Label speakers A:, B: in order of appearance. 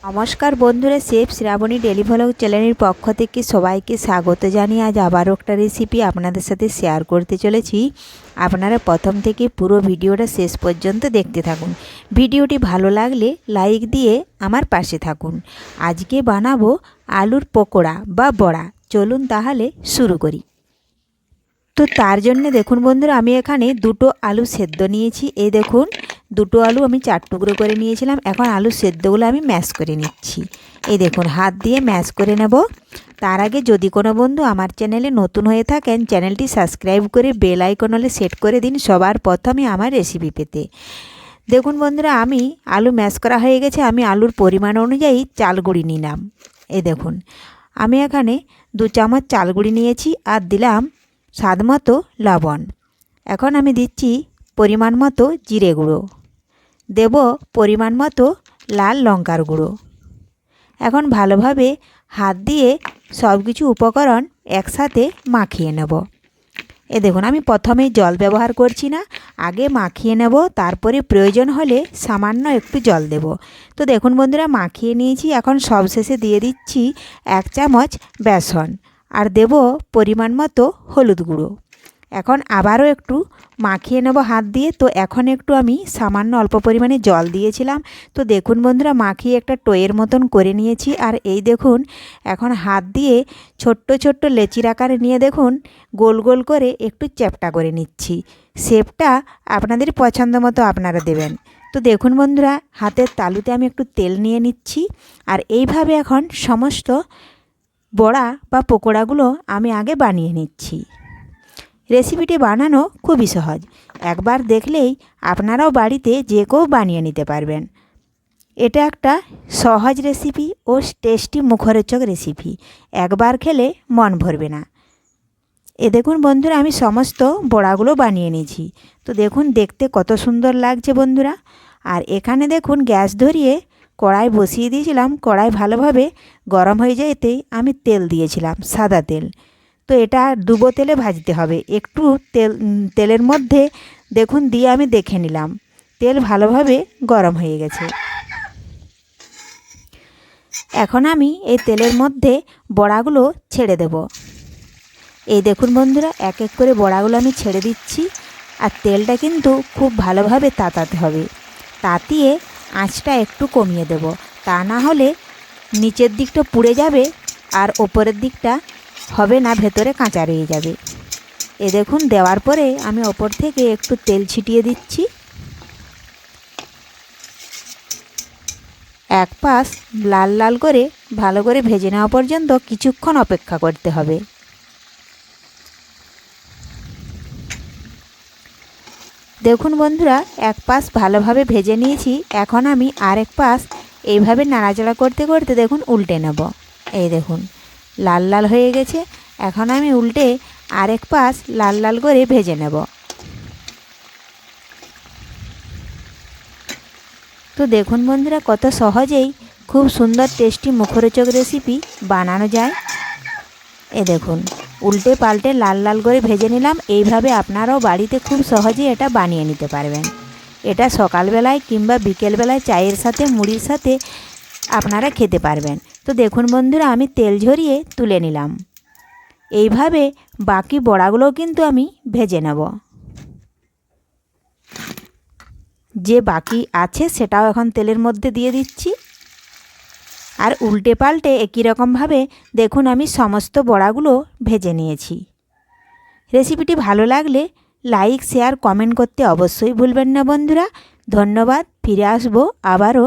A: নমস্কার বন্ধুরা, chef Shrabani daily vlog চ্যানেলের পক্ষ থেকে সবাইকে স্বাগত জানিয়ে আজ আবারও একটা রেসিপি আপনাদের সাথে শেয়ার করতে চলেছি। আপনারা প্রথম থেকে পুরো ভিডিওটা শেষ পর্যন্ত দেখতে থাকুন। ভিডিওটি ভালো লাগলে লাইক দিয়ে আমার পাশে থাকুন। আজকে বানাবো আলুর পকোড়া বা বড়া। চলুন তাহলে শুরু করি। তো তার জন্য দেখুন বন্ধুরা, আমি এখানে দুটো আলু সেদ্ধ নিয়েছি। এই দেখুন, দুটো আলু আমি 4 টুকরো করে নিয়েছিলাম। এখন আলু সেদ্ধগুলো আমি ম্যাশ করে নিচ্ছি। এই দেখুন, হাত দিয়ে ম্যাশ করে নেব। তার আগে যদি কোনো বন্ধু আমার চ্যানেলে নতুন হয়ে থাকেন, চ্যানেলটি সাবস্ক্রাইব করে বেল আইকন হলে সেট করে দিন সবার প্রথমে আমার রেসিপি পেতে। দেখুন বন্ধুরা, আমি আলু ম্যাশ করা হয়ে গেছে। আমি আলুর পরিমাণ অনুযায়ী চাল গুঁড়ি নিলাম। এই দেখুন, আমি এখানে 2 চামচ চাল গুঁড়ি নিয়েছি আর দিলাম স্বাদ মতো লবণ। এখন আমি দিচ্ছি পরিমাণ মতো জিরে গুঁড়ো, দেব পরিমাণ মতো লাল লঙ্কার গুঁড়ো। এখন ভালোভাবে হাত দিয়ে সব কিছু উপকরণ একসাথে মাখিয়ে নেব। এ দেখুন, আমি প্রথমেই জল ব্যবহার করছি না, আগে মাখিয়ে নেব, তারপরে প্রয়োজন হলে সামান্য একটু জল দেব। তো দেখুন বন্ধুরা, মাখিয়ে নিয়েছি। এখন সবশেষে দিয়ে দিচ্ছি 1 চামচ বেসন আর দেব পরিমাণ মতো হলুদ গুঁড়ো। এখন আবারও একটু মাখিয়ে নেব হাত দিয়ে। তো এখন একটু আমি সামান্য অল্প পরিমাণে জল দিয়েছিলাম। তো দেখুন বন্ধুরা, মাখিয়ে একটা টোয়ের মতন করে নিয়েছি। আর এই দেখুন, এখন হাত দিয়ে ছোট্ট ছোট্ট লেচির আকারে নিয়ে দেখুন গোল গোল করে একটু চ্যাপ্টা করে নিচ্ছি। শেপটা আপনাদের পছন্দ মতো আপনারা দেবেন। তো দেখুন বন্ধুরা, হাতের তালুতে আমি একটু তেল নিয়ে নিচ্ছি। আর এইভাবে এখন সমস্ত বড়া বা পকোড়াগুলো আমি আগে বানিয়ে নিচ্ছি। রেসিপিটি বানানো খুবই সহজ। একবার দেখলেই আপনারাও বাড়িতে যে কেউ বানিয়ে নিতে পারবেন। এটা একটা সহজ রেসিপি ও টেস্টি মুখরোচক রেসিপি। একবার খেলে মন ভরবে না। এ দেখুন বন্ধুরা, আমি সমস্ত বড়াগুলো বানিয়ে নিয়েছি। তো দেখুন, দেখতে কত সুন্দর লাগছে বন্ধুরা। আর এখানে দেখুন, গ্যাস ধরিয়ে কড়াই বসিয়ে দিয়েছিলাম। কড়াই ভালোভাবে গরম হয়ে যেতেই আমি তেল দিয়েছিলাম, সাদা তেল। তো এটা ডুবো তেলে ভাজতে হবে। একটু তেলের মধ্যে দেখুন দিয়ে আমি দেখে নিলাম তেল ভালোভাবে গরম হয়ে গেছে। এখন আমি এই তেলের মধ্যে বড়াগুলো ছেড়ে দেব। এই দেখুন বন্ধুরা, এক এক করে বড়াগুলো আমি ছেড়ে দিচ্ছি। আর তেলটা কিন্তু খুব ভালোভাবে তাতাতে হবে। তাতিয়ে আঁচটা একটু কমিয়ে দেব, তা না হলে নিচের দিকটা পুড়ে যাবে আর ওপরের দিকটা হবে না, ভেতরে কাঁচা রয়ে যাবে। এ দেখুন, দেওয়ার পরে আমি ওপর থেকে একটু তেল ছিটিয়ে দিচ্ছি। এক পাশ লাল লাল করে ভালো করে ভেজে নেওয়া পর্যন্ত কিছুক্ষণ অপেক্ষা করতে হবে। দেখুন বন্ধুরা, এক পাশ ভালোভাবে ভেজে নিয়েছি। এখন আমি আরেক পাশ এইভাবে নাড়াচাড়া করতে করতে দেখুন উল্টে নেব। এই দেখুন, লাল লাল হয়ে গেছে। এখন আমি উল্টে আরেক পাশ লাল লাল করে ভেজে নেব। তো দেখুন বন্ধুরা, কত সহজেই খুব সুন্দর টেস্টি মুখরোচক রেসিপি বানানো যায়। এ দেখুন, উল্টে পাল্টে লাল লাল করে ভেজে নিলাম। এইভাবে আপনারাও বাড়িতে খুব সহজেই এটা বানিয়ে নিতে পারবেন। এটা সকালবেলায় কিংবা বিকেলবেলায় চায়ের সাথে মুড়ির সাথে আপনারা খেতে পারবেন। তো দেখুন বন্ধুরা, আমি তেল ঝরিয়ে তুলে নিলাম। এইভাবে বাকি বড়াগুলোও কিন্তু আমি ভেজে নেব। যে বাকি আছে সেটাও এখন তেলের মধ্যে দিয়ে দিচ্ছি। আর উল্টে পাল্টে একই রকমভাবে দেখুন আমি সমস্ত বড়াগুলো ভেজে নিয়েছি। রেসিপিটি ভালো লাগলে লাইক, শেয়ার, কমেন্ট করতে অবশ্যই ভুলবেন না বন্ধুরা। ধন্যবাদ। ফিরে আসবো আবারও।